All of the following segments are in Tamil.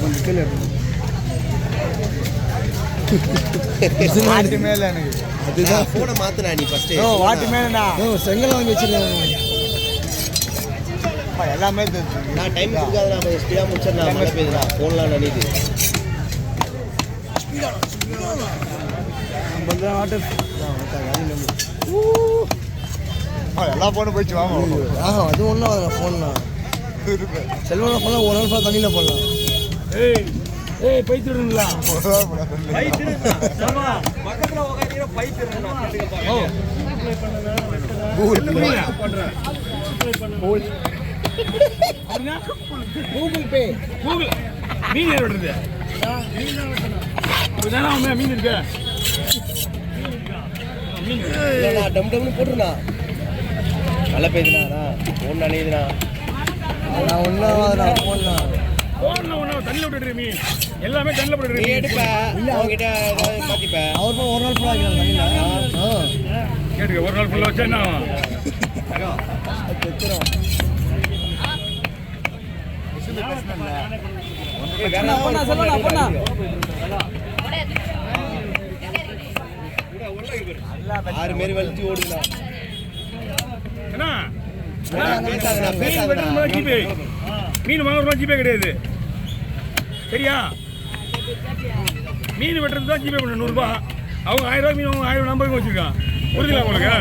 கொஞ்சம் கீழே வாட்டி மேல எனக்கு அதுதான் போனை மாத்தினா நீ ஃபர்ஸ்ட் வாட்டி மேலண்ணா செங்கல் வாங்கி வச்சிருக்கேன் எல்லாமே நான் டைம் கொடுக்காத நான் ஸ்பீடாக முடிச்சிடலாம் மழை பெய்யுதுண்ணா ஃபோன்லாம் நனையுது எல்லா போனும் போயிடுச்சு வாங்க அது ஒன்றும் அதில் ஃபோன்லாம் செல்வன ஃபோனில் ஒரு நாள் தண்ணியில் போடலாம் ஏய் பைத்திடுங்களா கூகுள் பே கூகுள் மீன் யார் விடுறது மீன் இருக்கு டம் டம்னு போட்டுருண்ணா மழை பெய்யுதுண்ணா ஃபோன் நனையுதுண்ணா நான் ஒன்றும் ஃபோன்லாம் ஃபோனில் ஒன்றும் தண்ணியில் விட்டுட்டு மீன் எல்லாமே தண்ணியில் போட்டுட்டு நீ எடுப்பேன் இல்லை அவங்ககிட்ட பார்த்திப்பேன் அவர் ஒரு நாள் ஃபுல்லாக தண்ணியில் கேட்டுக்க ஒரு நாள் ஃபுல்லாக வச்சா என்ன ஆறு மாரி வலிச்சு ஓடுதுண்ணா என்ன பேசாதுண்ணா ஜிபே மீன் வாங்குறோம் ஜிபே கிடையாது சரியா மீன் வெட்டுறது தான் ஜிபே பண்ண 100 ரூபா அவங்க 1000 ரூபாய் மீன் அவங்க 1000 நம்பருக்கு வச்சிருக்கான் புரியுதுங்களா உங்களுக்கு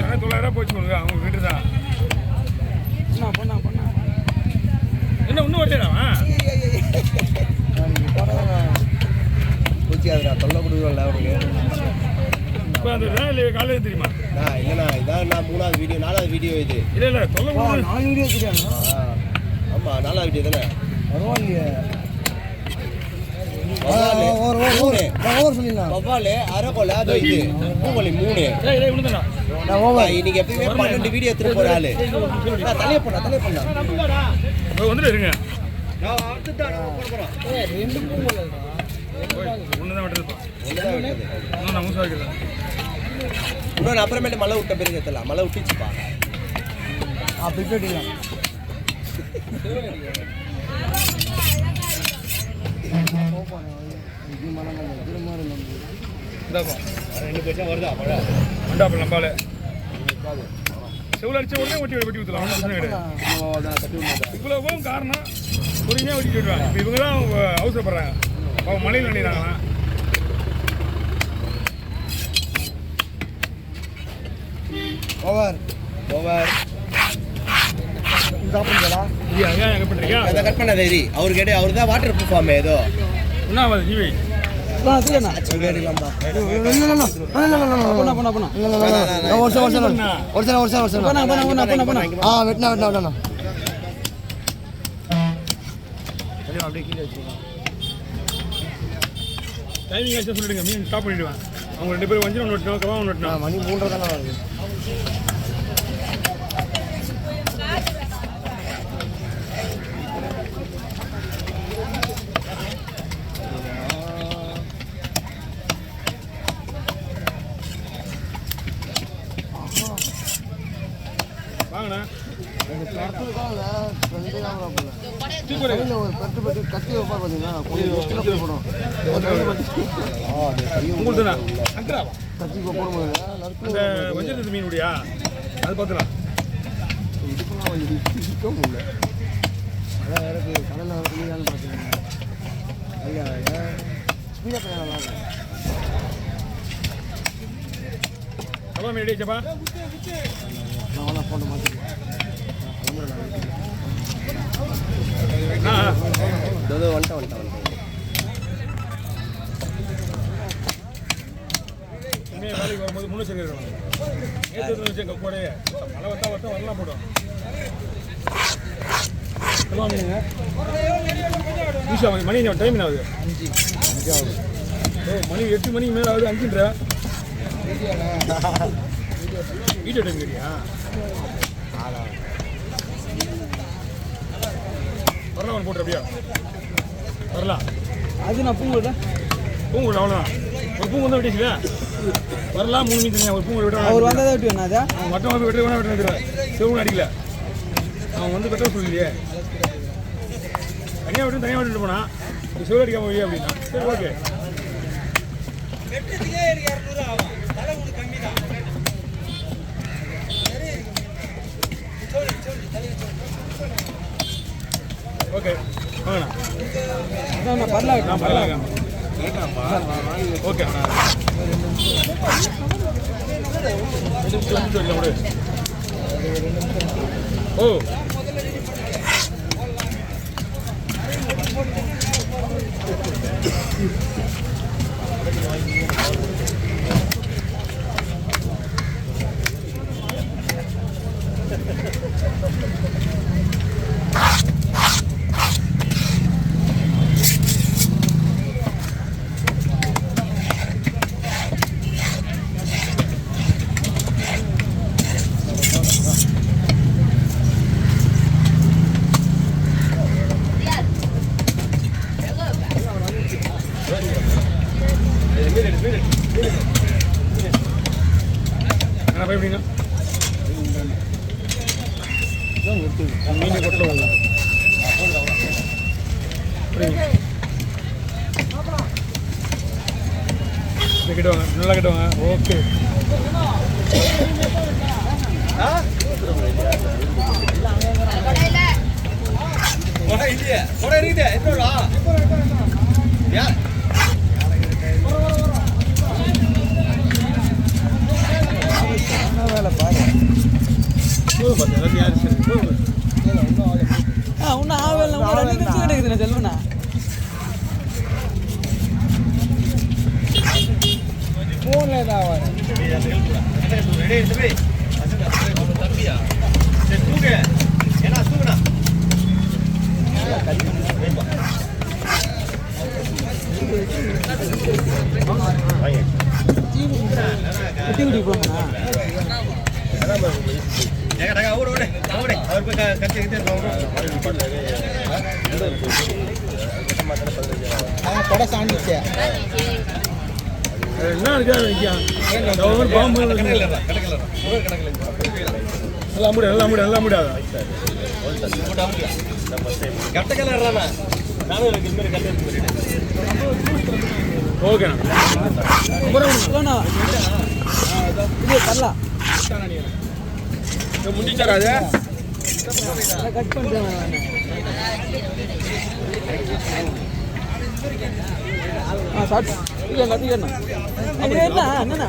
900 ரூபா போச்சு கொடுங்க அவங்க கிட்ட தான் என்ன இன்னும் வரலையாடா பூச்சியாதுண்ணா தொல்லை கொடுக்குறோம்ல அவனுக்கு இப்போ அந்த வேலை காலையில் தெரியுமா இல்லைண்ணா இதான் நான் 3வது வீடியோ 4வது வீடியோ இது இல்லை தொல்லை கொடுக்குறது 4 வீடியோ வச்சுருக்காங்க ஆமாம் 4வது வீடியோ தானே பரவாயில்லையே வவ்வாலு அரைக்கோலை அது இது பூங்கொல்லி 3 இன்னைக்கு எப்பயுமே 12 வீடியோ எடுத்துட்டு போற ஆளு தலைய பண்ணா வந்துட்டு இருங்க இன்னொன்று அப்புறமேட்டு மழை விட்ட பேருக்கு எத்தலாம் மழை விட்டுச்சுப்பா அப்படி போயிட்டுலாம் நம்பால செவ்வளோ அடிச்ச உடனே வெட்டி ஊற்றலாம் ஒன்றும் கிடையாது இவ்வளவும் காரணம் பொறுமையாக வெட்டி விட்டுருவாங்க இப்போ இவங்க தான் அவசரப்படுறாங்க அவங்க மழையில் நினைக்கிறாங்களா ஓவர் எங்கே பண்ணுறீங்க அதை கட் பண்ணாதே அவரு கேட்டு அவர் தான் வாட்டர் ப்ரூஃபாமே ஏதோ என்ன ஜீவி டைமிங் ஆச்சு சொல்லிடுங்க மீன் ஸ்டாப் பண்ணிடுவேன் அவங்க 2 பேரும் வஞ்சிரம் ஒன்று கவா ஒன்று மணி 3 தானே வருது வாங்கண்ணா ஒரு பெட்டு கத்தி வைப்பா பார்த்தீங்கன்னா கத்தி போடும்போது வஞ்சிரத்து மீன் முடியா அது பார்த்துலாம் இதுக்குலாம் கொஞ்சம் சிக்க முடியல அதான் எனக்கு கடலில் வர மீனாலும் பார்த்தீங்கன்னா ஐயா ஸ்பீடாக போய் நல்லா இருக்கும் எவ்வளோ மீன் அடிச்சப்பா நான் போட்டு மாற்றிக்கிறேன் வந்துட்டேன் வேலைக்கு வரும்போது முன்னெச்சரிக்கை இருக்கணும் கூட மழை வத்தா வரலாம் போடும் ஈஷா மணி டைம் என்ன ஆகுது 5 ஆகுது மணி 8 மணிக்கு மேலே ஆகுது 5ன்ற வீடியோ டைம் கேட்டியா வரலாம் ஒன்று போட்டு அப்படியா வரலாம் அது நான் பூங்குழ அவ்வளோதான் ஒரு பூ வந்து வெட்டிச்சுல வரலாம் 3 மீன் தனியாக ஒரு பூ விட்டு அவர் வந்தால் தான் வெட்டி வேணா அதை அவன் மட்டும் வந்து வெட்டி வேணா வெட்டினா சிவன் அடிக்கல அவன் வந்து பெட்ரோல் சொல்லியே தனியாக விட்டுட்டு போனான் சிவன் அடிக்காம வழியா அப்படின்னா சரி ஓகே ஓகே வாங்கண்ணா பரவாயில்ல நான் பரவாயில்ல ஓகே ஓ என்ன பயப்படிங்க மீன் கொட்டல கிட்டுவாங்க நல்லா கிட்டுவாங்க ஓகே வேலை பாரு இன்னும் ஆவல ரெண்டு நிமிஷம் கிடைக்குதுண்ணா செல்வண்ணா ஃபோனில் ஏதாவது குட்டி குட்டி போங்கண்ணா கொடை சாண்டிச்சு என்ன இருக்கா பாம்பு நல்லா முடியாது ஓகேண்ணா இது தரலாம் முடிச்சாரா அது கட் பண்ணுறேன் சாப்பிட்டு இல்லை கட்டிக்கணும் என்னண்ணா